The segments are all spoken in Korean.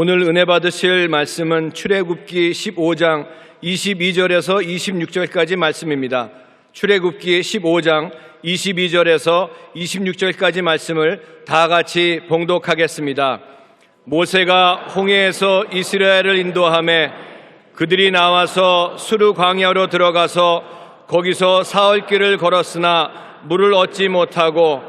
오늘 은혜 받으실 말씀은 출애굽기 15장 22절에서 26절까지 말씀입니다. 출애굽기 15장 22절에서 26절까지 말씀을 다 같이 봉독하겠습니다. 모세가 홍해에서 이스라엘을 인도하매 그들이 나와서 수르 광야로 들어가서 거기서 사흘 길을 걸었으나 물을 얻지 못하고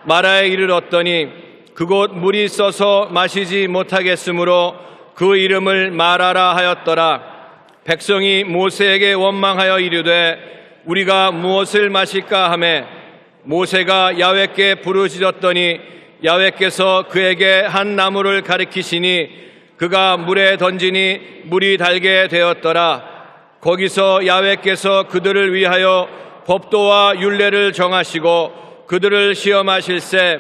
마라에 이르렀더니 그곳 물이 써서 마시지 못하겠으므로 그 이름을 마라라 하였더라. 백성이 모세에게 원망하여 이르되 우리가 무엇을 마실까 하매 모세가 야훼께 부르짖었더니 야훼께서 그에게 한 나무를 가리키시니 그가 물에 던지니 물이 달게 되었더라. 거기서 야훼께서 그들을 위하여 법도와 율례를 정하시고 그들을 시험하실세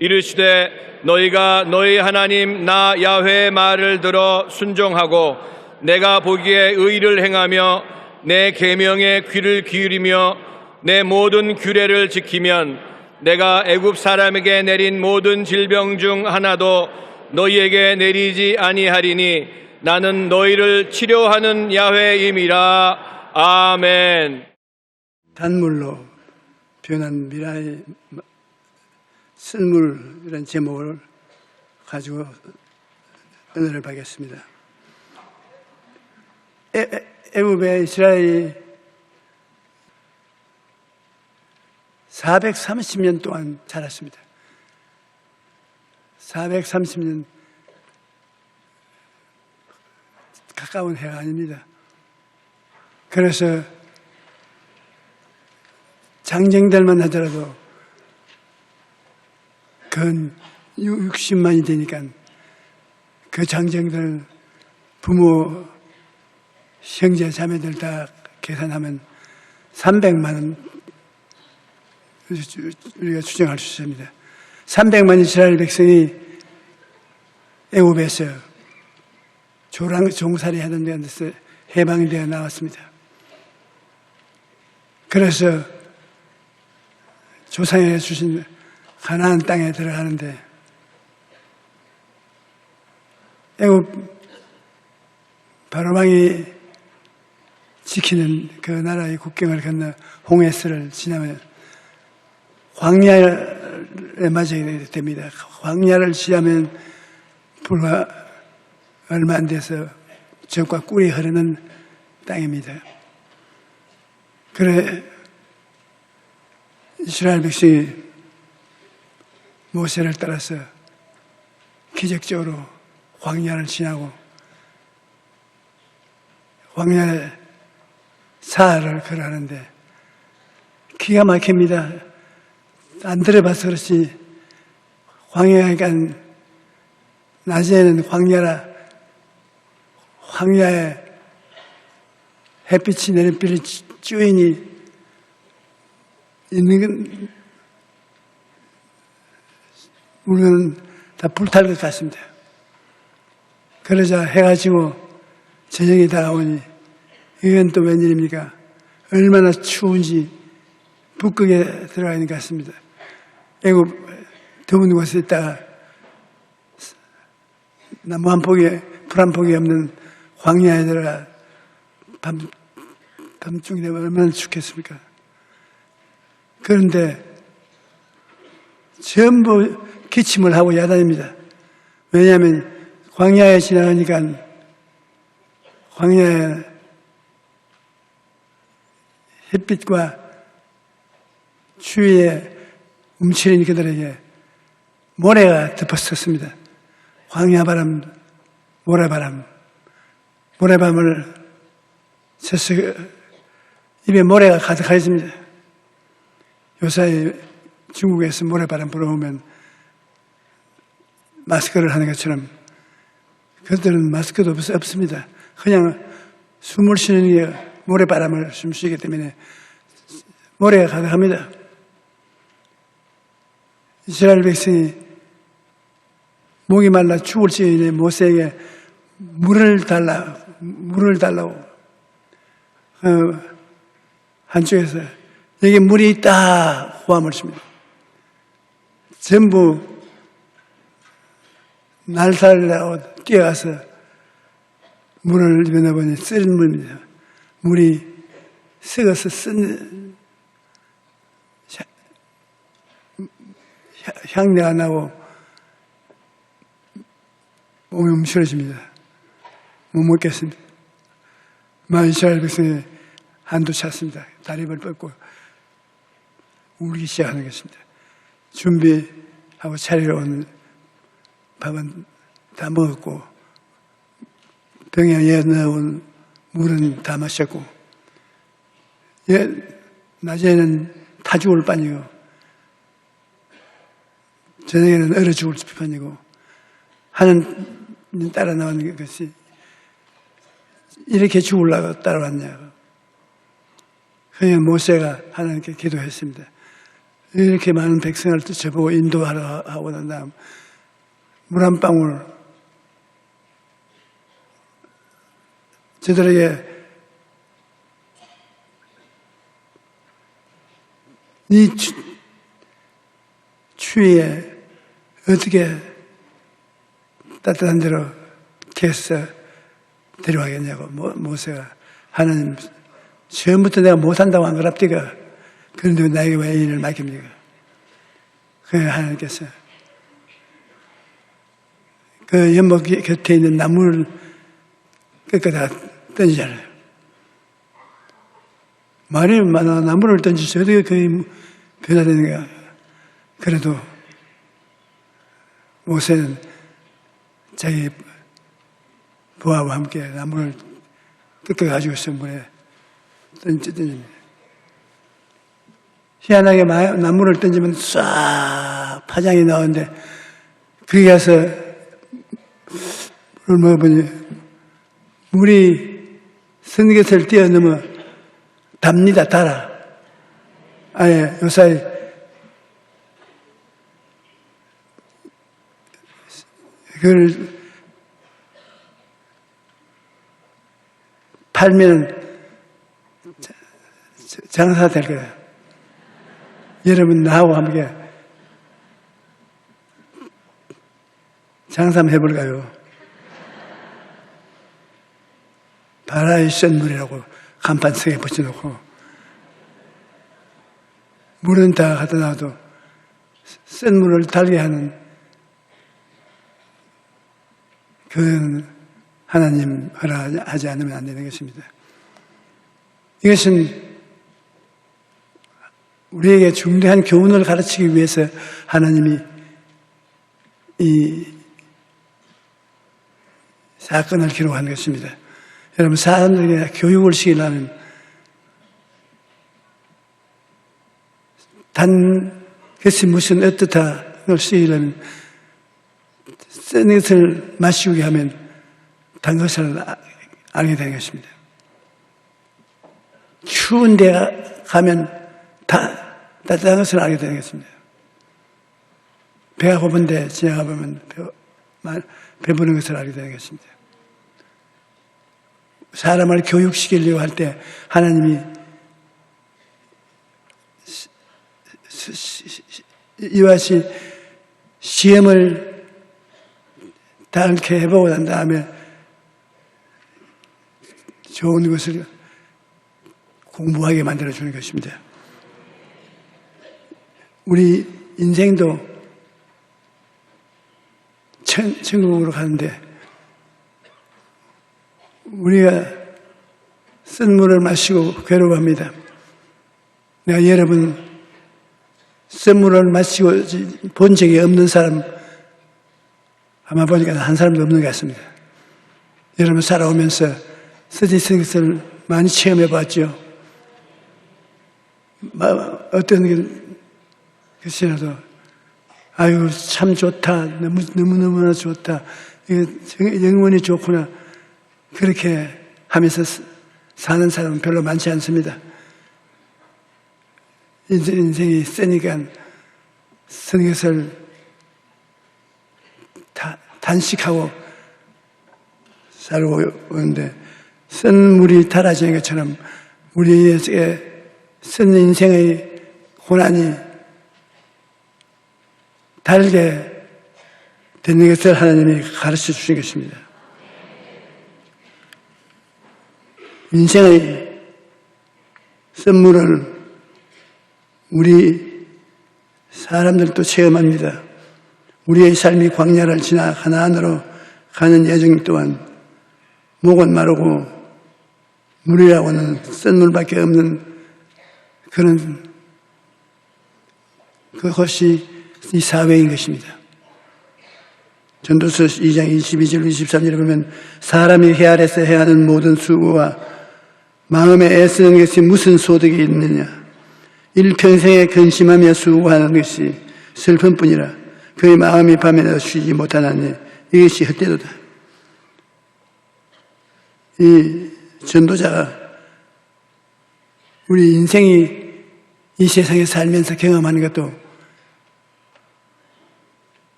이르시되 너희가 너희 하나님 나 야훼의 말을 들어 순종하고 내가 보기에 의를 행하며 내 계명에 귀를 기울이며 내 모든 규례를 지키면 내가 애굽 사람에게 내린 모든 질병 중 하나도 너희에게 내리지 아니하리니 나는 너희를 치료하는 야훼임이라. 아멘. 단물로 변한 미라의 쓴물이라는 제목을 가지고 은혜를 받겠습니다. 애굽의 이스라엘이 430년 동안 자랐습니다. 430년 가까운 해가 아닙니다. 그래서 장정들만 하더라도 근 60만이 되니까 그 장정들 부모, 형제, 자매들 다 계산하면 300만은 우리가 추정할 수 있습니다. 300만 이스라엘 백성이 애굽에서 종살이 하던 데서 해방이 되어 나왔습니다. 그래서 조상에 주신 가나안 땅에 들어가는데 애굽 바로왕이 지키는 그 나라의 국경을 건너 홍해서를 지나면 광야에 맞이하게 됩니다. 광야를 지나면 불과 얼마 안 돼서 젖과 꿀이 흐르는 땅입니다. 그래 이스라엘 백성이 모세를 따라서 기적적으로 광야를 지나고 광야의 사흘을 걸어가는데 기가 막힙니다. 안 들어봐서 그렇지 광야가 낮에는 광야라 광야에 햇빛이 내린 빛이 쭈인이 있는 건 우리는 다 불탈 것 같습니다. 그러자 해가 지고 저녁이 다가오니 이건 또 웬일입니까? 얼마나 추운지 북극에 들어가 있는 것 같습니다. 애굽 더운 곳에 있다가 나무 한 폭이, 풀 한 폭이 없는 광야에 들어가 밤중에 되면 얼마나 춥겠습니까? 그런데 전부 기침을 하고 야단입니다. 왜냐하면 광야에 지나가니까 광야에 햇빛과 추위에 움츠린 그들에게 모래가 덮었었습니다. 광야바람, 모래밤을 새서 입에 모래가 가득하였습니다. 요사이 중국에서 모래바람 불어오면 마스크를 하는 것처럼 그들은 마스크도 없습니다. 그냥 숨을 쉬는 게 모래바람을 숨쉬기 때문에 모래가 가득합니다. 이스라엘 백성이 목이 말라 죽을 지경에 모세에게 물을 달라 물을 달라고 한쪽에서 여기 물이 있다 호함을 칩니다. 전부 날 살려고 뛰어가서 물을 입어보니 쓰린 물입니다. 물이 썩어서 쓴 향내가 나고 몸이 움츠러집니다. 못 먹겠습니다. 이스라엘 백성이 한도 찼습니다. 다리를 뻗고 울기 시작하는 것입니다. 준비하고 차리러 온 밥은 다 먹었고 병에 넣어온 물은 다 마셨고 낮에는 타 죽을 판이고 저녁에는 얼어 죽을 판이고 하는 따라 나오는 것이 이렇게 죽으려고 따라왔냐고. 그냥 모세가 하나님께 기도했습니다. 이렇게 많은 백성을 저보고 인도하러 하고 난 다음 물 한 방울 저들에게 네 추위에 어떻게 따뜻한 데로 캐서 데려가겠냐고. 모세가 하나님 처음부터 내가 못한다고 한 거랍디가 그런데 나에게 왜 이 일을 맡깁니까? 그래 하나님께서 그 연못 곁에 있는 나무를 끝까지 던지잖아요. 말이 많아 나무를 던지서 어떻게 그 변화되는가. 그래도 모세는 자기 부하와 함께 나무를 끝까지 가지고서 물에 던집니다. 희한하게 나무를 던지면 싹 파장이 나오는데 거기 가서 물을 먹어보니 물이 선곁을 뛰어넘어 답니다. 달아. 아예 요사이 그걸 팔면 장사가 될 거야. 여러분 나하고 함께 장사 한번 해볼까요? 바라의 센 물이라고 간판 세게 붙여놓고 물은 다 갖다 놔도 센 물을 달게 하는 그 하나님 허락하지 않으면 안 되는 것입니다. 이것은 우리에게 중대한 교훈을 가르치기 위해서 하나님이 이 사건을 기록한 것입니다. 여러분, 사람들에게 교육을 시키려면 그것이 무슨 어떻다를 시키려면 센 것을 마시게 하면 단 것을 알게 되는 것입니다. 추운 데 가면 따뜻한 것을 알게 되는 것입니다. 배가 고픈데 지나가 보면 배부른 것을 알게 되는 것입니다. 사람을 교육시키려고 할 때 하나님이 이와 같이 시험을 다 이렇게 해보고 난 다음에 좋은 것을 공부하게 만들어주는 것입니다. 우리 인생도 천국으로 가는데 우리가 쓴 물을 마시고 괴로워합니다. 내가 여러분 쓴 물을 마시고 본 적이 없는 사람 아마 보니까 한 사람도 없는 것 같습니다. 여러분 살아오면서 쓰디쓴 것을 많이 체험해 봤죠. 어떤 것이라도 아유 참 좋다, 너무너무나 좋다, 영원히 좋구나 그렇게 하면서 사는 사람은 별로 많지 않습니다. 인생이 세니까 쓰는 것을 단식하고 살고 오는데 쓴 물이 달아지는 것처럼 우리에게 쓴 인생의 고난이 달게 되는 것을 하나님이 가르쳐 주신 것입니다. 인생의 쓴물을 우리 사람들도 체험합니다. 우리의 삶이 광야를 지나 가나안으로 가는 여정 또한 목은 마르고 물이라고는 쓴 물밖에 없는 그것이 이 사회인 것입니다. 전도서 2장 22절 23절에 보면 사람이 해 아래서 해하는 모든 수고와 마음에 애쓰는 것이 무슨 소득이 있느냐. 일평생에 근심하며 수고하는 것이 슬픔뿐이라. 그의 마음이 밤에도 쉬지 못하나니 이것이 헛되도다. 이 전도자가 우리 인생이 이 세상에 살면서 경험하는 것도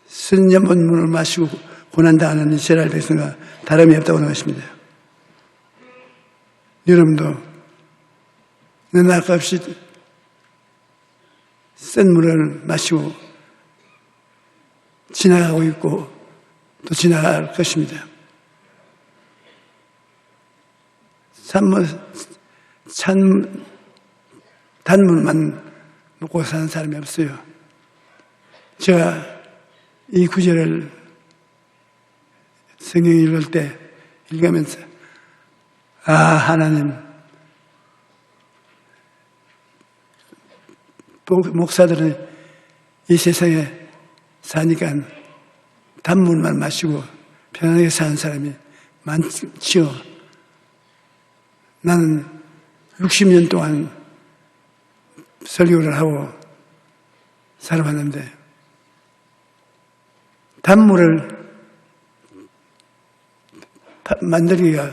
쓴 연분물을 마시고 고난당하는 이스라엘 백성과 다름이 없다고 하는 것입니다. 여러분도 눈알없이 쓴 물을 마시고 지나가고 있고 또 지나갈 것입니다. 단물만 먹고 사는 사람이 없어요. 제가 이 구절을 성경 읽을 때 읽으면서 하나님, 목사들은 이 세상에 사니까 단물만 마시고 편안하게 사는 사람이 많지요. 나는 60년 동안 설교를 하고 살아왔는데 단물을 만들기가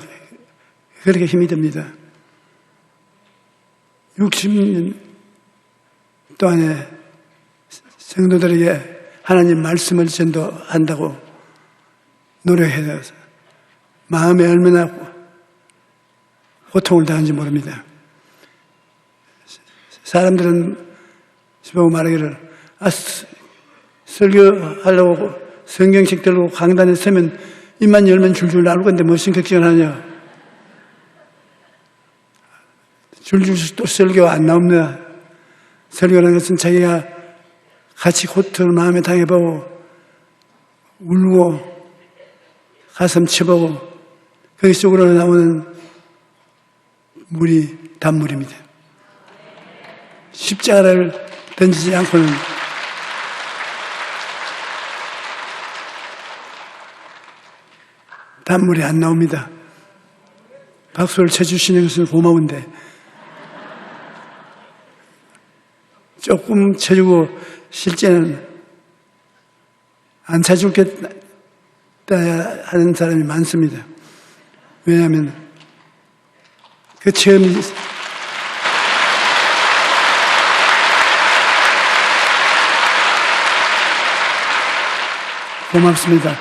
그렇게 힘이 듭니다. 60년 동안에 성도들에게 하나님 말씀을 전도한다고 노력해서 마음에 얼마나 고통을 당한지 모릅니다. 사람들은 보고 말하기를 설교하려고 성경책 들고 강단에 서면 입만 열면 줄줄 나올 건데 무슨 걱정을 하냐. 줄줄 또 설교 안 나옵니다. 설교라는 것은 자기가 같이 고통을 마음에 당해보고 울고 가슴 쳐보고 거기 속으로 나오는 물이 단물입니다. 십자가를 던지지 않고는 단물이 안 나옵니다. 박수를 쳐주시는 것은 고마운데 조금 쳐주고 실제는 안 쳐줄겠다 하는 사람이 많습니다. 왜냐하면 그 체험이 고맙습니다.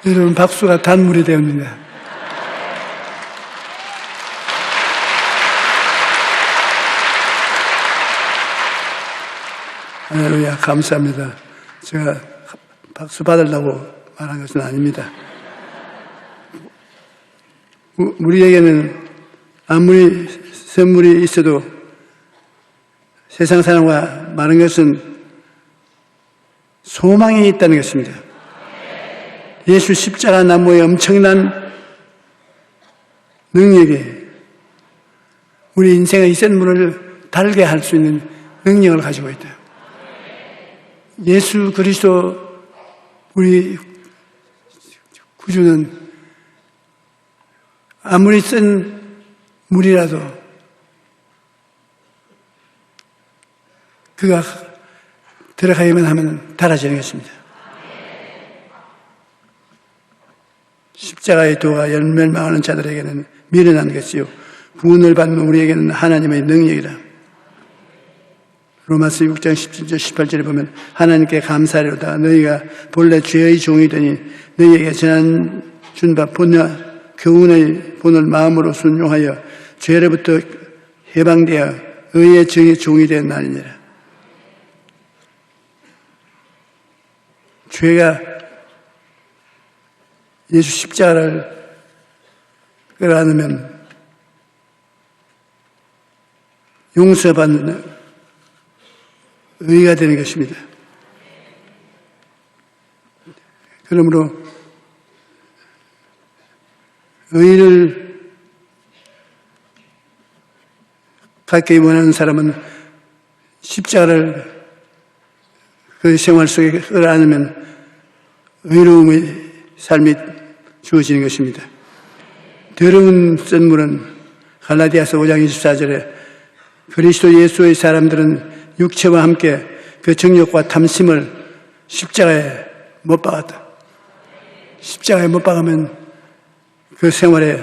여러분 박수가 단물이 되옵니다. 할렐루야, 감사합니다. 제가 박수 받으려고 말한 것은 아닙니다. 우리에게는 아무리 선물이 있어도 세상 사람과 많은 것은 소망이 있다는 것입니다. 예수 십자가 나무의 엄청난 능력이 우리 인생의 샘물을 달게 할 수 있는 능력을 가지고 있다. 예수 그리스도 우리 구주는 아무리 쓴 물이라도 그가 들어가기만 하면 달아지는 것입니다. 십자가의 도가 멸망하는 자들에게는 미련한 것이요 구원을 받는 우리에게는 하나님의 능력이라. 로마서 6장 17절 18절에 보면 하나님께 감사하리로다. 너희가 본래 죄의 종이더니 너희에게 전한 준 바 본래 교훈의 본을 마음으로 순종하여 죄로부터 해방되어 의의 정의 종이 된 날이니라. 죄가 예수 십자가를 끌어안으면 용서받는 의가 되는 것입니다. 그러므로 의를 갖기 원하는 사람은 십자가를 그 생활 속에 끌어안으면 의로움의 삶이 주어지는 것입니다. 더러운 썬물은 갈라디아서 5장 24절에 그리스도 예수의 사람들은 육체와 함께 그 정욕과 탐심을 십자가에 못 박았다. 십자가에 못 박으면 그 생활에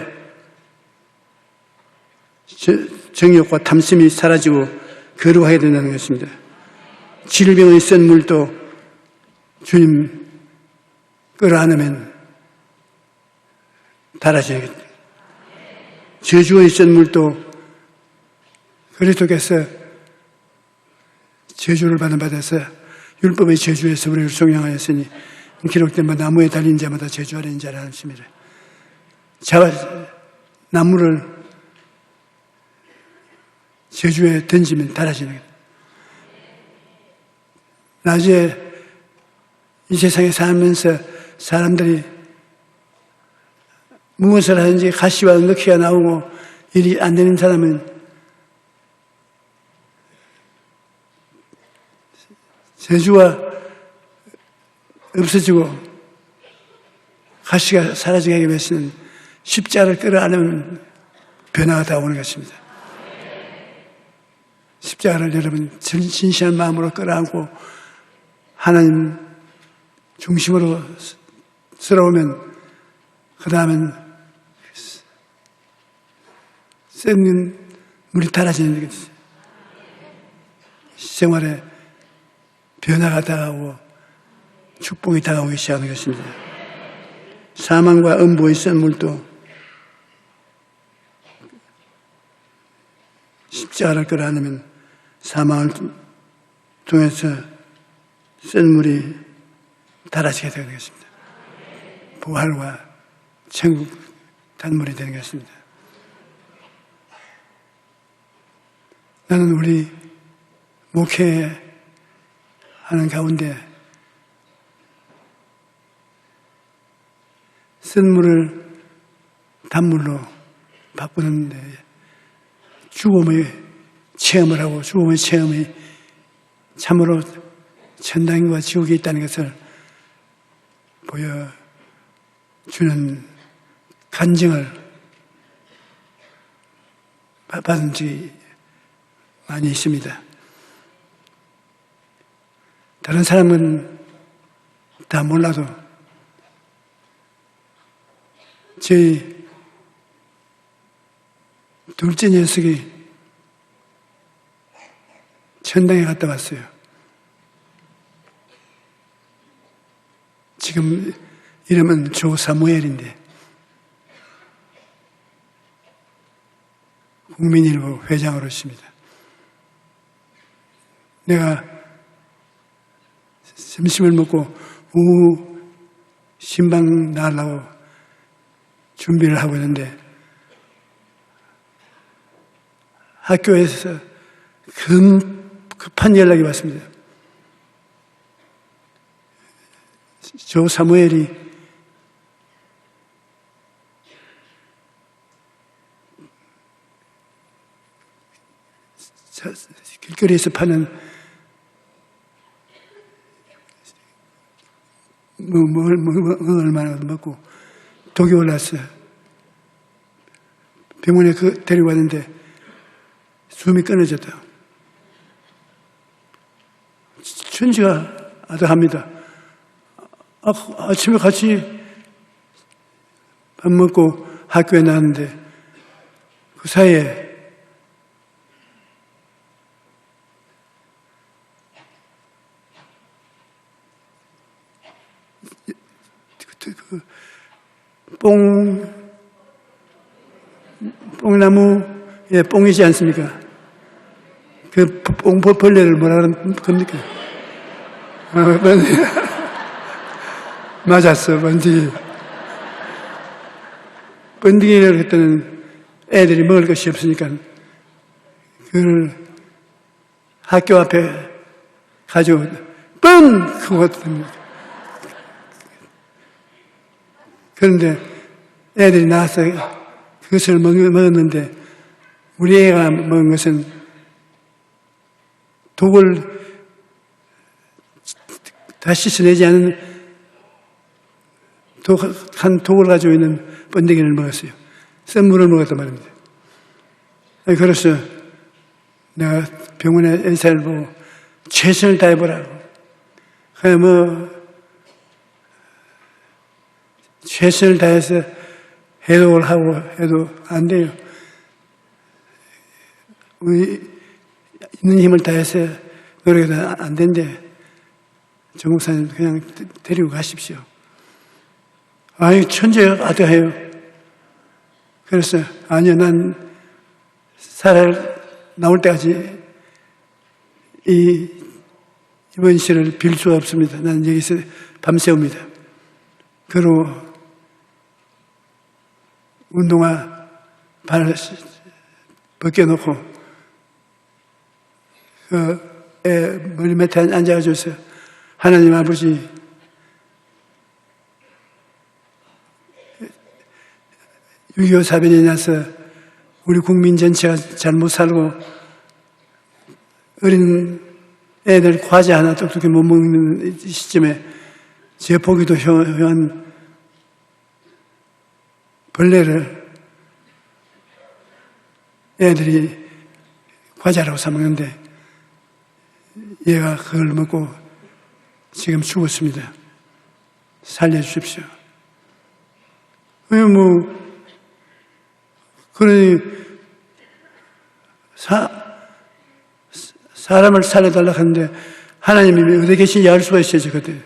정욕과 탐심이 사라지고 거룩하게 된다는 것입니다. 질병의 썬물도 주님 끌어안으면 달아지겠다. 저주의 썬물도 그리스도께서 저주를 받아서 율법의 저주에서 우리를 종양하였으니 기록된 바 나무에 달린 자마다 저주하는 자라 하심이라. 나무를 저주에 던지면 달아지는 거예요. 낮에 이 세상에 살면서 사람들이 무엇을 하든지 가시와 넣기가 나오고 일이 안 되는 사람은 저주가 없어지고 가시가 사라지게 하기 위해서는 십자가를 끌어안으면 변화가 다 오는 것입니다. 십자가를 여러분 진실한 마음으로 끌어안고 하나님 중심으로 서러우면 그 다음엔 썩는 물이 달아지는 것이죠. 생활에 변화가 다가오고 축복이 다가오기 시작하는 것입니다. 사망과 음부의 썬물도 십자가를 끌어안으면 사망을 통해서 썬물이 달아지게 되는 것입니다. 부활과 천국 단물이 되는 것입니다. 나는 우리 목회하는 가운데 썬물을 단물로 바꾸는데 죽음의 체험을 하고 죽음의 체험이 참으로 천당과 지옥이 있다는 것을 보여주는 간증을 받은 적이 많이 있습니다. 다른 사람은 다 몰라도 저희 둘째 녀석이 천당에 갔다 왔어요. 지금 이름은 조사무엘인데 국민일보 회장으로 있습니다. 내가 점심을 먹고 오후 신방 나가려고 준비를 하고 있는데 학교에서 급한 연락이 왔습니다. 조 사무엘이 길거리에서 파는 얼마나 먹고 독이 올랐어요. 병원에 데리고 왔는데 숨이 끊어졌다. 천지가 아득합니다. 아침에 같이 밥 먹고 학교에 나왔는데 그 사이에 뽕 뽕나무, 예, 뽕이지 않습니까? 그 벌레를 뭐라 그러는 겁니까? 번데기. 맞았어, 번데기. 번데기를 그때는 애들이 먹을 것이 없으니까 그걸 학교 앞에 가지고 뻥! 그거 됩니다. 그런데 애들이 나와서 그것을 먹었는데 우리 애가 먹은 것은 독을 다 씻어내지 않은 독을 가지고 있는 번데기를 먹었어요. 센 물을 먹었단 말입니다. 그래서 내가 병원에 의사를 보고 최선을 다해보라고. 그냥 최선을 다해서 해독을 하고 해도 안 돼요. 우리 있는 힘을 다해서 노력해도 안 된대. 정 목사님 그냥 데리고 가십시오. 아니, 천재가 아드해요. 그래서, 아니요, 난 나올 때까지 이번 시를 빌 수가 없습니다. 난 여기서 밤새웁니다. 그리고 운동화 발 벗겨놓고 애 머리 밑에 앉아가지고서 하나님 아버지 (6.25) 사변이 나서 우리 국민 전체가 잘 못 살고 어린 애들 과자 하나 똑똑히 못 먹는 시점에 제 보기도 흉한 벌레를 애들이 과자라고 사먹는데 얘가 그걸 먹고 지금 죽었습니다. 살려주십시오. 그러니 사람을 살려달라고 하는데 하나님이 어디 계신지 알 수가 있어요. 그때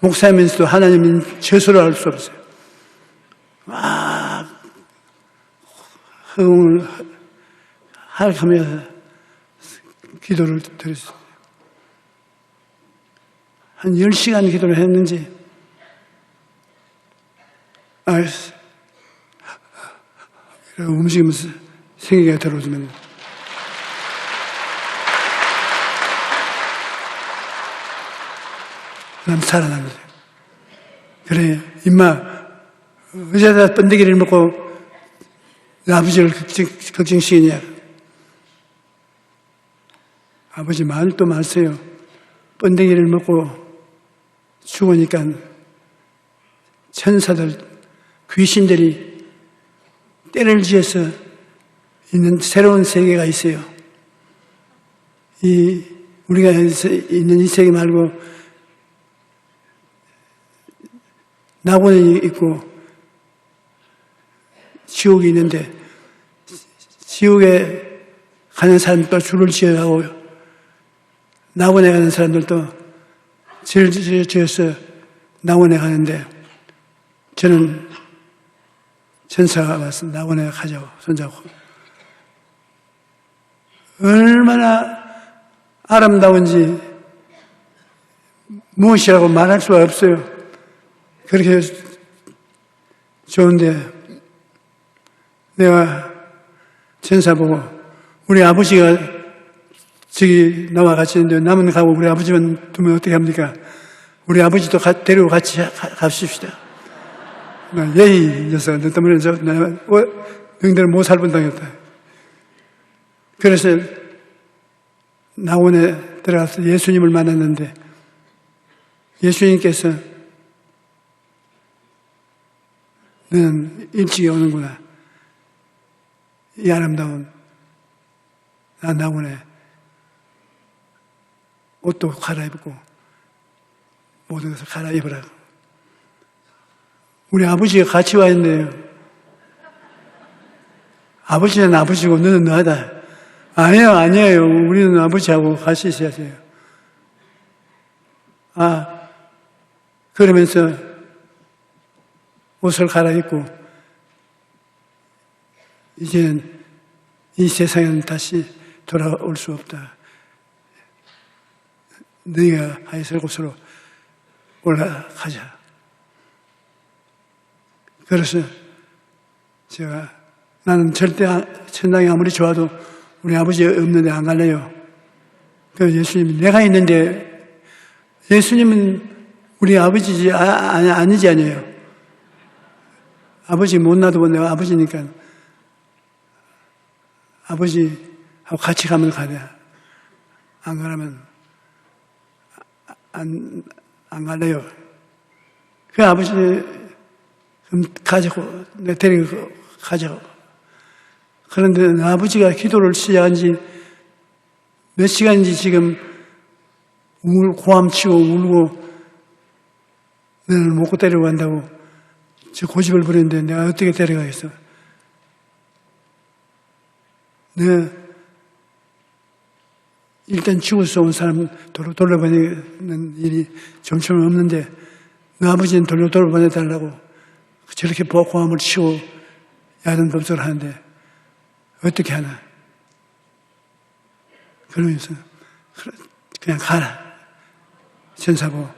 목사면서도 하나님은 저수를 알 수 없어요. 막 허공을 하락하며 기도를 드렸어요. 한 10시간 기도를 했는지 움직이면서 생기가 들어오면 난 살아납니다. 그래, 임마, 의자다 번데기를 먹고 아버지를 걱정시키냐. 아버지 말도 마세요. 번데기를 먹고 죽으니까 천사들, 귀신들이 때를 지어서 있는 새로운 세계가 있어요. 우리가 있는 이 세계 말고 낙원이 있고 지옥이 있는데 지옥에 가는 사람들도 줄을 지어가고 낙원에 가는 사람들도 줄을 지어서 낙원에 가는데 저는 천사가 와서 낙원에 가자고 손잡고 얼마나 아름다운지 무엇이라고 말할 수가 없어요. 그렇게 좋은데 내가 천사 보고 우리 아버지가 저기 나와 같이 있는데 남은 가고 우리 아버지만 두면 어떻게 합니까? 우리 아버지도 데리고 같이 갑시다. 예이 녀석 너 때문에 너희들 모살분 당했다. 그래서 낙원에 들어가서 예수님을 만났는데 예수님께서 너는 일찍 오는구나. 이 아름다운 낙원에 옷도 갈아입고 모든 것을 갈아입으라. 우리 아버지가 같이 와 있네요. 아버지는 아버지고 너는 너하다. 아니에요. 우리는 아버지하고 같이 있어야 돼요. 그러면서 옷을 갈아입고 이제는 이 세상에는 다시 돌아올 수 없다. 너희가 하였을 곳으로 올라가자. 그래서 나는 절대 천당이 아무리 좋아도 우리 아버지 없는데 안 갈래요. 그래서 예수님이 내가 있는데, 예수님은 우리 아버지지 아니지 아니에요. 아버지 못 놔두고 내가 아버지니까 아버지하고 같이 가면 가자. 안 가라면 안 갈래요. 그 아버지 그럼 가자고, 내 데리고 가자고. 그런데 아버지가 기도를 시작한 지 몇 시간인지 지금 고함치고 울고 너를 못 데려간다고 저 고집을 부리는데 내가 어떻게 데려가겠어? 내가 일단 죽어서 온 사람 돌려보내는 일이 점점 없는데 너 아버지는 돌려보내달라고 저렇게 고함을 치고 야단 법석을 하는데 어떻게 하나? 그러면서 그냥 가라. 천사고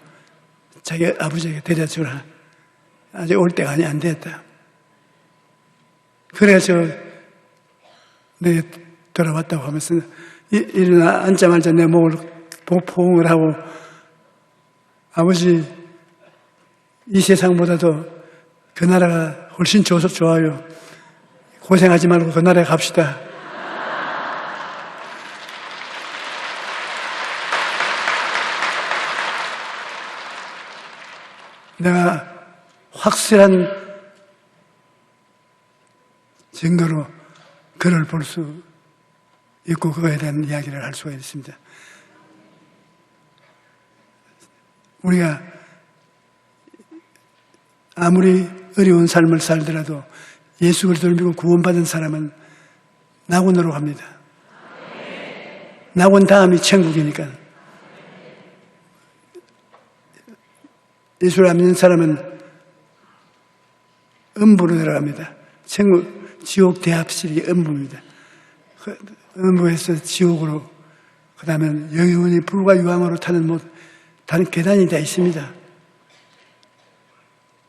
자기 아버지에게 데려주라. 아직 올 때가 안 됐다. 그래서 내가 돌아왔다고 하면서 일어나 앉자마자 내 목을 포옹을 하고 아버지 이 세상보다도 그 나라가 훨씬 좋아요. 고생하지 말고 그 나라에 갑시다. 내가 확실한 증거로 그를 볼 수 있고 그거에 대한 이야기를 할 수가 있습니다. 우리가 아무리 어려운 삶을 살더라도 예수 그리스도를 믿고 구원받은 사람은 낙원으로 갑니다. 낙원 다음이 천국이니까. 예수를 안 믿는 사람은 음부로 들어갑니다. 지옥 대합실이 음부입니다. 음부에서 지옥으로, 그 다음에 영원히 불과 유황으로 타는 다른 계단이 다 있습니다.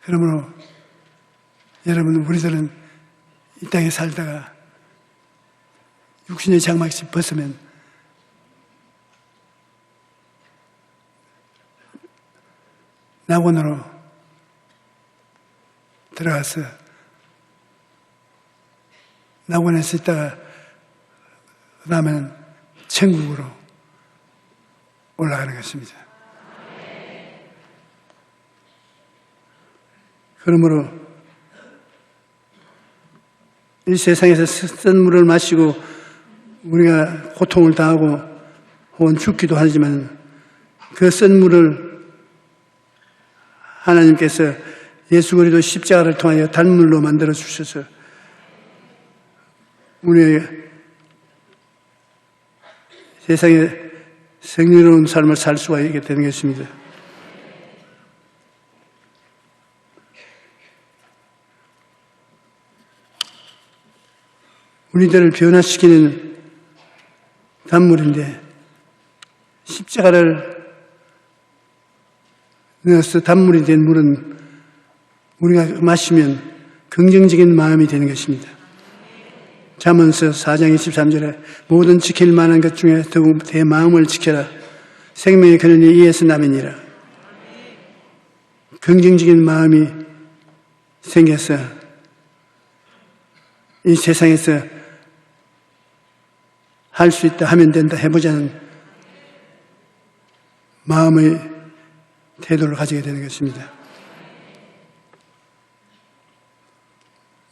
그러므로 여러분, 우리들은 이 땅에 살다가 육신의 장막씩 벗으면 낙원으로 들어가서 낙원에서 있다가 그 다음에는 천국으로 올라가는 것입니다. 그러므로 이 세상에서 쓴 물을 마시고 우리가 고통을 당하고 혹은 죽기도 하지만 그 쓴 물을 하나님께서 예수 그리스도 십자가를 통하여 단물로 만들어 주셔서 우리의 세상에 생리로운 삶을 살 수가 있게 되는 것입니다. 우리들을 변화시키는 단물인데 십자가를 넣어서 단물이 된 물은 우리가 마시면 긍정적인 마음이 되는 것입니다. 잠언서 4장 23절에 모든 지킬 만한 것 중에 더욱 내 마음을 지켜라. 생명의 근원이 이에서 나면이라. 긍정적인 마음이 생겨서 이 세상에서 할 수 있다, 하면 된다, 해보자는 마음의 태도를 가지게 되는 것입니다.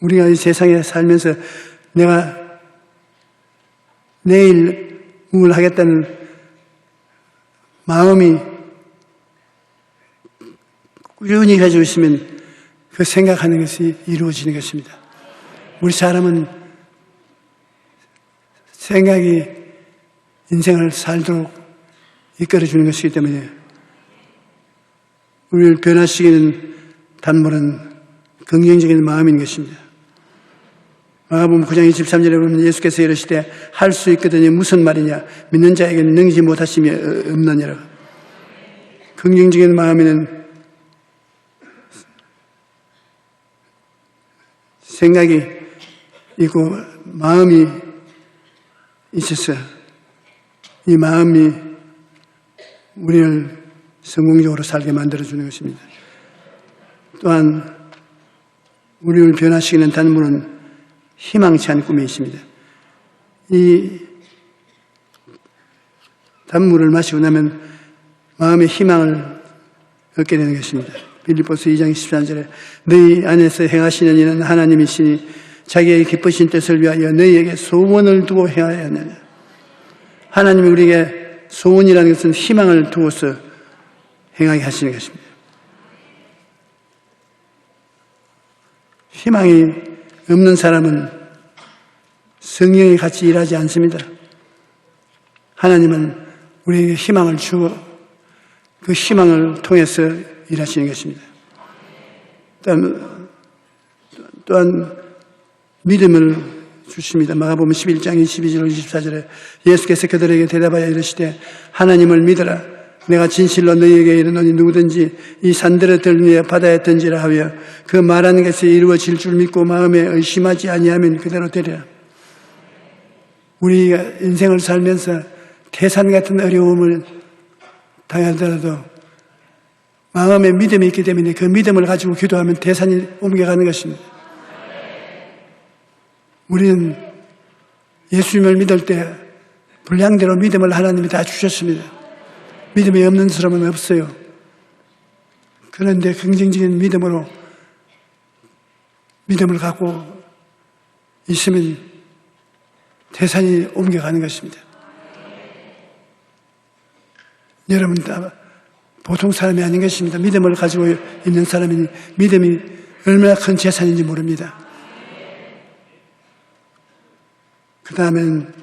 우리가 이 세상에 살면서 내가 내일 뭘 하겠다는 마음이 꾸준히 가지고 있으면 그 생각하는 것이 이루어지는 것입니다. 우리 사람은 생각이 인생을 살도록 이끌어주는 것이기 때문에 우리를 변화시키는 단물은 긍정적인 마음인 것입니다. 마가복음 9장 23절에 보면 예수께서 이르시되 할 수 있거든요. 무슨 말이냐? 믿는 자에게는 능지 못하심이 없느니라. 긍정적인 마음에는 생각이 있고 마음이 있어서 이 마음이 우리를 성공적으로 살게 만들어주는 것입니다. 또한 우리를 변화시키는 단물은 희망치 않은 꿈이 있습니다. 이 단물을 마시고 나면 마음의 희망을 얻게 되는 것입니다. 빌립보서 2장 13절에 너희 안에서 행하시는 이는 하나님이시니 자기의 기쁘신 뜻을 위하여 너희에게 소원을 두고 행하여야 하느냐. 하나님이 우리에게 소원이라는 것은 희망을 두고서 행하게 하시는 것입니다. 희망이 없는 사람은 성령이 같이 일하지 않습니다. 하나님은 우리에게 희망을 주고 그 희망을 통해서 일하시는 것입니다. 또한 믿음을 주십니다. 마가복음 11장 22절 24절에 예수께서 그들에게 대답하여 이르시되 하나님을 믿어라. 내가 진실로 너희에게 이르노니 누구든지 이 산들을 들며 바다에 던지라 하며 그 말하는 것이 이루어질 줄 믿고 마음에 의심하지 아니하면 그대로 되리라. 우리가 인생을 살면서 태산 같은 어려움을 당하더라도 마음에 믿음이 있기 때문에 그 믿음을 가지고 기도하면 태산이 옮겨가는 것입니다. 우리는 예수님을 믿을 때 분량대로 믿음을 하나님이 다 주셨습니다. 믿음이 없는 사람은 없어요. 그런데 긍정적인 믿음으로 믿음을 갖고 있으면 태산이 옮겨가는 것입니다. 여러분 다 보통 사람이 아닌 것입니다. 믿음을 가지고 있는 사람이 믿음이 얼마나 큰 재산인지 모릅니다. 그 다음엔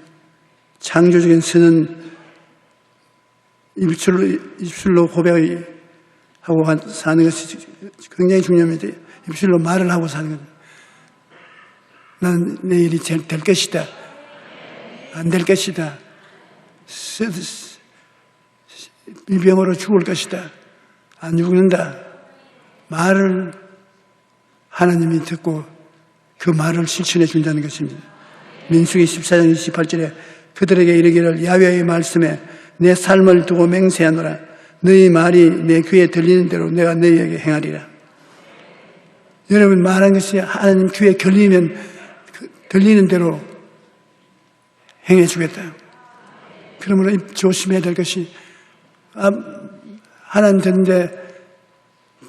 창조적인 선은 입술로 고백하고 사는 것이 굉장히 중요합니다. 입술로 말을 하고 사는 것. 나는 내 일이 될 것이다. 안 될 것이다. 비병으로 죽을 것이다. 안 죽는다. 말을 하나님이 듣고 그 말을 실천해 준다는 것입니다. 민수기 14장 28절에 그들에게 이르기를 야훼의 말씀에 내 삶을 두고 맹세하노라. 너희 말이 내 귀에 들리는 대로 내가 너희에게 행하리라. 여러분 말한 것이 하나님 귀에 들리면 들리는 대로 행해 주겠다. 그러므로 조심해야 될 것이 하나님 듣는데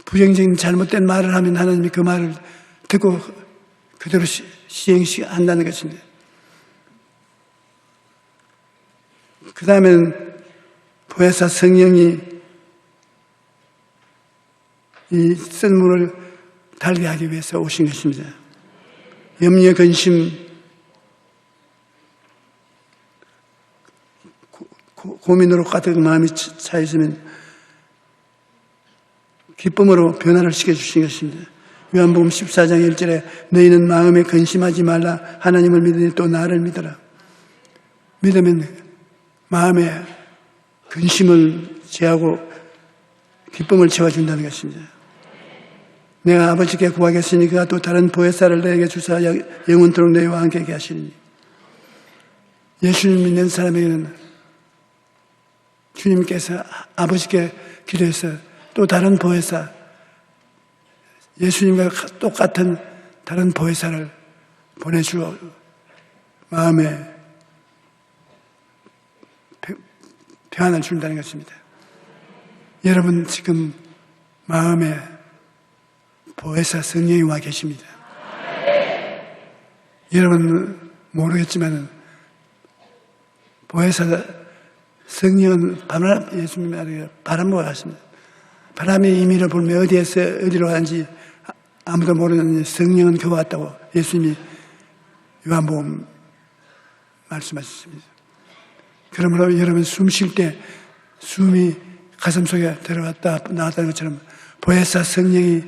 부정적인 잘못된 말을 하면 하나님이 그 말을 듣고 그대로 시행한다는 것입니다. 그 다음엔 보혜사 성령이 이 쓴물을 달게 하기 위해서 오신 것입니다. 염려, 근심, 고민으로 가득 마음이 차 있으면 기쁨으로 변화를 시켜주신 것입니다. 요한복음 14장 1절에 너희는 마음에 근심하지 말라. 하나님을 믿으니 또 나를 믿어라. 믿으면 마음에 근심을 제하고 기쁨을 채워준다는 것입니다. 내가 아버지께 구하겠으니 그가 또 다른 보혜사를 너에게 주사 영원토록 너희와 함께 하게 하시니. 예수님 믿는 사람에게는 주님께서 아버지께 기도해서 또 다른 보혜사, 예수님과 똑같은 다른 보혜사를 보내주어 마음에 평안을 준다는 것입니다. 여러분 지금 마음에 보혜사 성령이 와 계십니다. 여러분 모르겠지만 보혜사 성령은 예수님 말이에요. 바람과 같습니다. 바람의 의미를 보면 어디에서 어디로 가는지 아무도 모르는 성령은 그와 같다고 예수님이 요한복음 말씀하셨습니다. 그러므로 여러분 숨 쉴 때 숨이 가슴 속에 들어갔다 나왔다는 것처럼 보혜사 성령이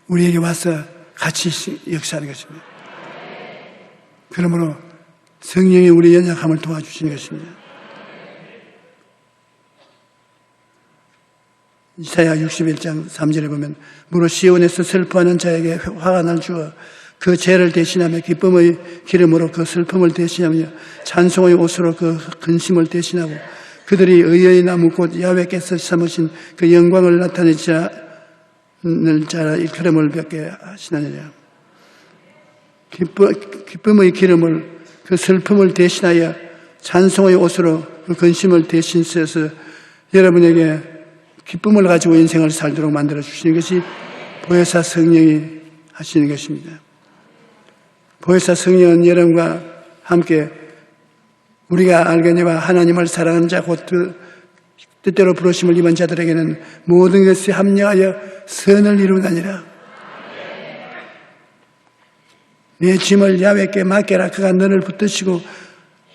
우리에게 와서 같이 역사하는 것입니다. 그러므로 성령이 우리 연약함을 도와주시는 것입니다. 이사야 61장 3절에 보면 무릇 시온에서 슬퍼하는 자에게 화가 날 주어 그 죄를 대신하며 기쁨의 기름으로 그 슬픔을 대신하며 찬송의 옷으로 그 근심을 대신하고 그들이 의의 나무 곧 야훼께서 삼으신 그 영광을 나타내지 않는 자라 일컬음을 받게 하시느니라. 기쁨의 기름을 그 슬픔을 대신하여 찬송의 옷으로 그 근심을 대신 써서 여러분에게 기쁨을 가지고 인생을 살도록 만들어 주시는 것이 보혜사 성령이 하시는 것입니다. 보혜사 성령은 여러분과 함께 우리가 알거니와 하나님을 사랑하는 자 곧 뜻대로 부르심을 입은 자들에게는 모든 것이 합력하여 선을 이루나니라. 내 짐을 야훼께 맡겨라. 그가 너를 붙드시고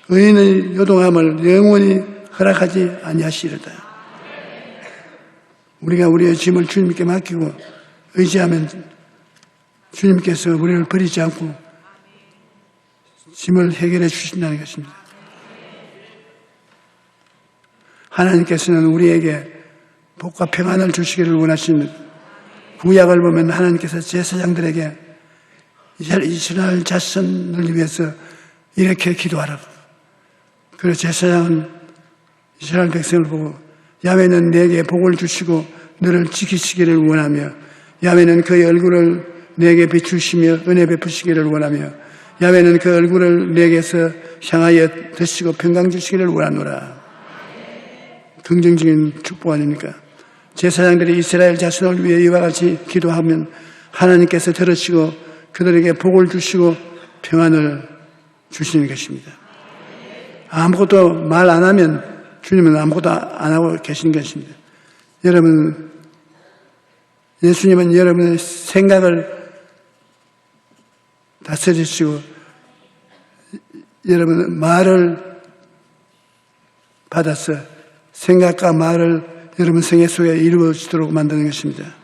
의인의 요동함을 영원히 허락하지 아니하시리로다. 우리가 우리의 짐을 주님께 맡기고 의지하면 주님께서 우리를 버리지 않고 짐을 해결해 주신다는 것입니다. 하나님께서는 우리에게 복과 평안을 주시기를 원하시는 구약을 보면 하나님께서 제사장들에게 이스라엘 자손을 위해서 이렇게 기도하라고. 그래서 제사장은 이스라엘 백성을 보고 야훼는 내게 복을 주시고 너를 지키시기를 원하며 야훼는 그의 얼굴을 내게 비추시며 은혜 베푸시기를 원하며 야훼는 그 얼굴을 내게서 향하여 드시고 평강 주시기를 원하노라. 긍정적인 축복 아닙니까? 제사장들이 이스라엘 자손을 위해 이와 같이 기도하면 하나님께서 들으시고 그들에게 복을 주시고 평안을 주시는 것입니다. 아무것도 말 안 하면 주님은 아무것도 안 하고 계신 것입니다. 여러분, 예수님은 여러분의 생각을 다스리시고 여러분 말을 받아서 생각과 말을 여러분 생애 속에 이루어지도록 만드는 것입니다.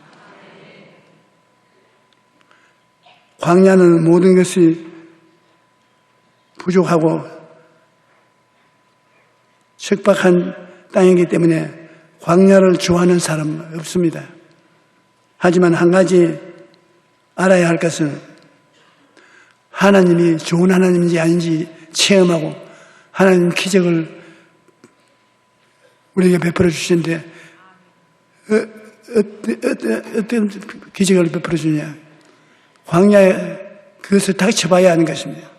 광야는 모든 것이 부족하고 척박한 땅이기 때문에 광야를 좋아하는 사람은 없습니다. 하지만 한 가지 알아야 할 것은 하나님이 좋은 하나님인지 아닌지 체험하고 하나님 기적을 우리에게 베풀어 주시는데 어떤 기적을 베풀어 주냐? 광야에 그것을 닥쳐봐야 하는 것입니다.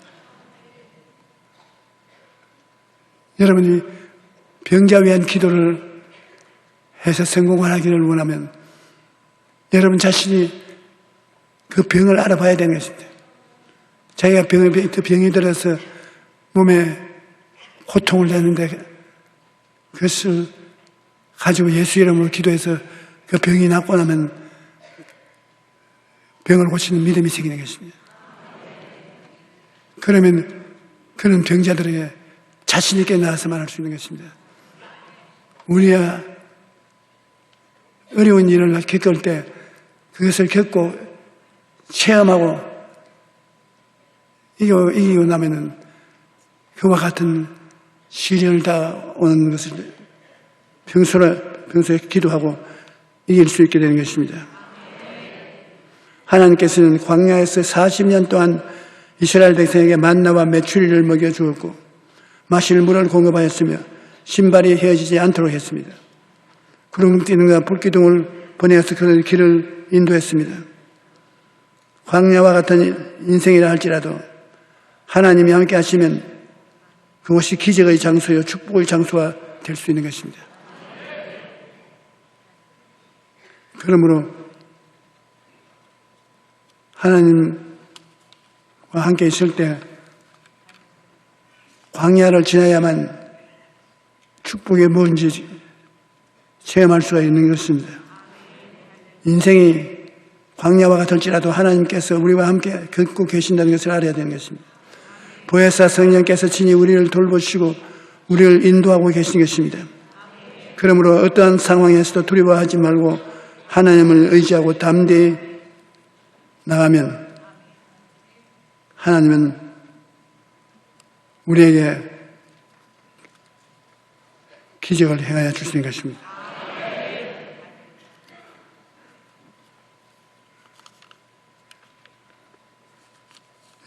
여러분이 병자 위한 기도를 해서 성공을 하기를 원하면 여러분 자신이 그 병을 알아봐야 되는 것입니다. 자기가 병이 들어서 몸에 고통을 내는데 그것을 가지고 예수 이름으로 기도해서 그 병이 낫고 나면 병을 고치는 믿음이 생기는 것입니다. 그러면 그런 병자들에게 자신 있게 나와서 말할 수 있는 것입니다. 우리가 어려운 일을 겪을 때 그것을 겪고 체험하고 이기고 나면은 그와 같은 시련을 다 오는 것을 평소에 기도하고 이길 수 있게 되는 것입니다. 하나님께서는 광야에서 40년 동안 이스라엘 백성에게 만나와 메추리를 먹여주었고 마실 물을 공급하였으며 신발이 헤어지지 않도록 했습니다. 구름기둥과 불기둥을 보내어서 그들 길을 인도했습니다. 광야와 같은 인생이라 할지라도 하나님이 함께 하시면 그것이 기적의 장소요 축복의 장소가 될 수 있는 것입니다. 그러므로 하나님과 함께 있을 때 광야를 지나야만 축복이 뭔지 체험할 수가 있는 것입니다. 인생이 광야와 같을지라도 하나님께서 우리와 함께 걷고 계신다는 것을 알아야 되는 것입니다. 보혜사 성령께서 친히 우리를 돌보시고 우리를 인도하고 계신 것입니다. 그러므로 어떠한 상황에서도 두려워하지 말고 하나님을 의지하고 담대히 나가면 하나님은 우리에게 기적을 행하여 주시는 것입니다.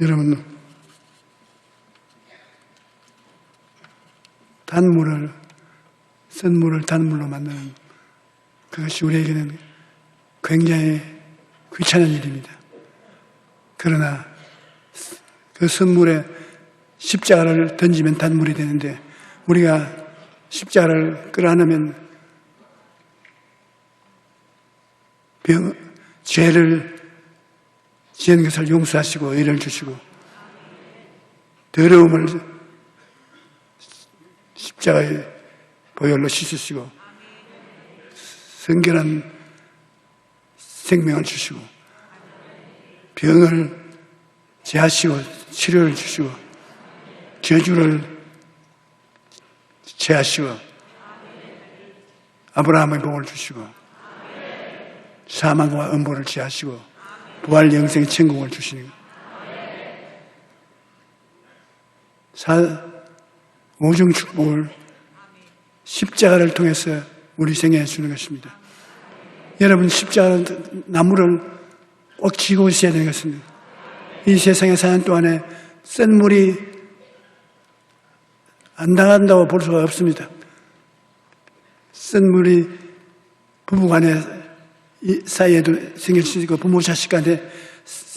여러분, 쓴 물을 단물로 만드는 그것이 우리에게는 굉장히 귀찮은 일입니다. 그러나 그 쓴물에 십자가를 던지면 단물이 되는데 우리가 십자가를 끌어안으면 죄를 지은 것을 용서하시고 의를 주시고 더러움을 십자가의 보혈로 씻으시고 성결한 생명을 주시고 병을 제하시고 치료를 주시고 저주를 제하시고 아브라함의 복을 주시고 사망과 음보를 제하시고 부활 영생의 천국을 주시는 오중 축복을 십자가를 통해서 우리 생애에 주는 것입니다. 여러분, 십자가 나무를 꼭 쥐고 있어야 되는 것입니다. 이 세상에 사는 동안에 쓴 물이 안 당한다고 볼 수가 없습니다. 쓴 물이 부부간에 사이에도 생길 수 있고 부모 자식 간에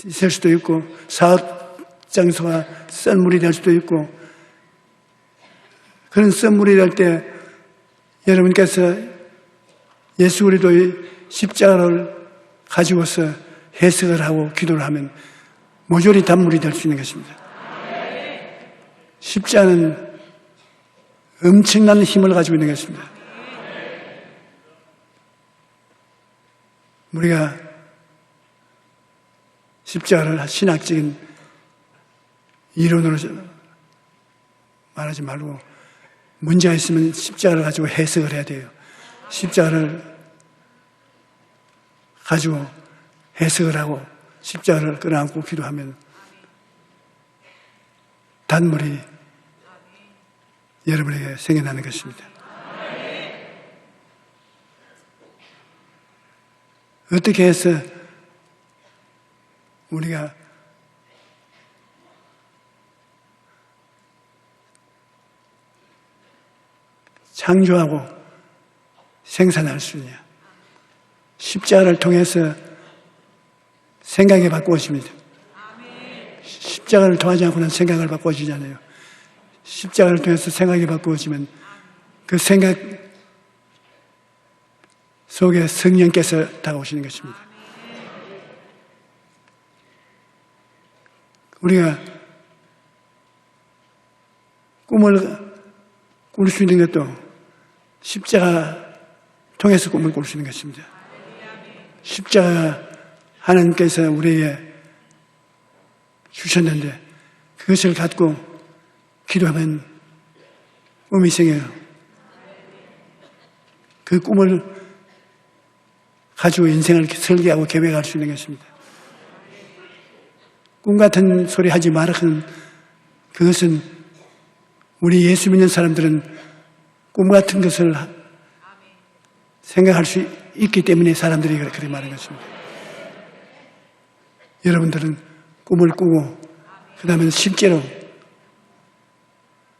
있을 수도 있고 사업 장소가 쓴 물이 될 수도 있고 그런 쓴 물이 될 때 여러분께서 예수 그리스도의 십자가를 가지고서 해석을 하고 기도를 하면 모조리 단물이 될 수 있는 것입니다. 십자가는 엄청난 힘을 가지고 있는 것입니다. 우리가 십자가를 신학적인 이론으로 말하지 말고 문제가 있으면 십자가를 가지고 해석을 해야 돼요. 십자가를 가지고 해석을 하고 십자가를 끌어안고 기도하면 단물이 여러분에게 생겨나는 것입니다. 어떻게 해서 우리가 창조하고 생산할 수 있냐? 십자가를 통해서 생각이 바꾸어집니다. 십자가를 통하지 않고는 생각을 바꾸어지잖아요. 십자가를 통해서 생각이 바꾸어지면 그 생각 속에 성령께서 다가오시는 것입니다. 우리가 꿈을 꿀 수 있는 것도 십자가 통해서 꿈을 꿀 수 있는 것입니다. 십자가 하나님께서 우리에게 주셨는데 그것을 갖고 기도하면 꿈이 생겨요. 그 꿈을 가지고 인생을 설계하고 계획할 수 있는 것입니다. 꿈 같은 소리 하지 마라 하는 그것은 우리 예수 믿는 사람들은 꿈 같은 것을 생각할 수 있기 때문에 사람들이 그렇게 말하는 것입니다. 여러분들은 꿈을 꾸고 그 다음에 실제로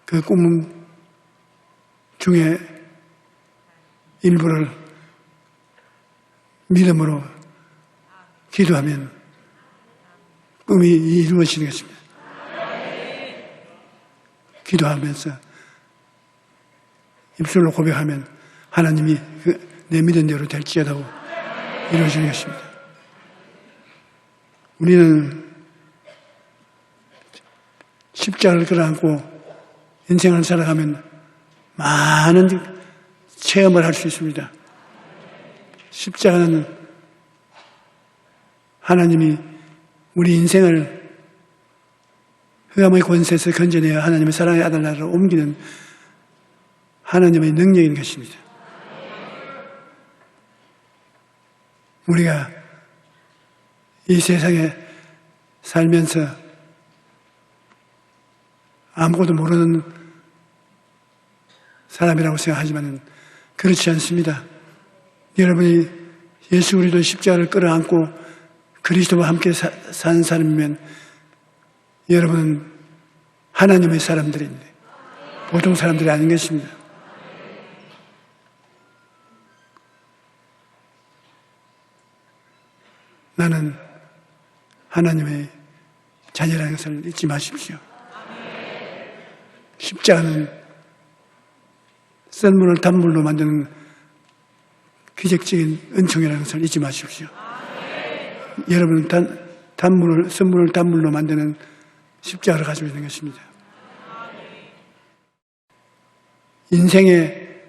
그 꿈 중에 일부를 믿음으로 기도하면 꿈이 이루어지는 것입니다. 기도하면서 입술로 고백하면 하나님이 내 믿은 대로 될지어다고 이루어지는 것입니다. 우리는 십자가를 끌어안고 인생을 살아가면 많은 체험을 할 수 있습니다. 십자가는 하나님이 우리 인생을 흑암의 권세에서 건져내어 하나님의 사랑의 아들 나라로 옮기는 하나님의 능력인 것입니다. 우리가 이 세상에 살면서 아무것도 모르는 사람이라고 생각하지만 그렇지 않습니다. 여러분이 예수 그리스도 십자가를 끌어안고 그리스도와 함께 사는 사람이면 여러분은 하나님의 사람들인데 보통 사람들이 아닌 것입니다. 나는 하나님의 자녀라는 것을 잊지 마십시오. 십자가는 쓴 물을 단물로 만드는 기적적인 은총이라는 것을 잊지 마십시오. 여러분은 단물을, 쓴물을 단물로 만드는 십자가를 가지고 있는 것입니다. 인생의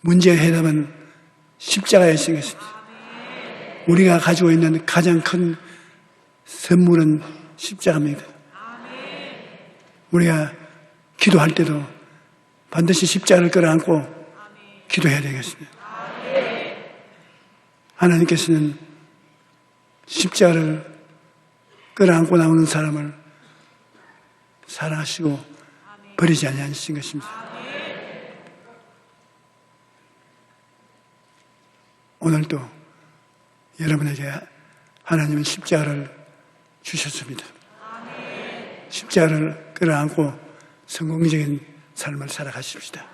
문제의 해답은 십자가에 있는 것입니다. 우리가 가지고 있는 가장 큰 선물은 십자가입니다. 우리가 기도할 때도 반드시 십자가를 끌어안고 기도해야 되겠습니다. 하나님께서는 십자가를 끌어안고 나오는 사람을 사랑하시고 버리지 아니하신 것입니다. 오늘도 여러분에게 하나님은 십자가를 주셨습니다. 십자가를 끌어안고 성공적인 삶을 살아가십시다.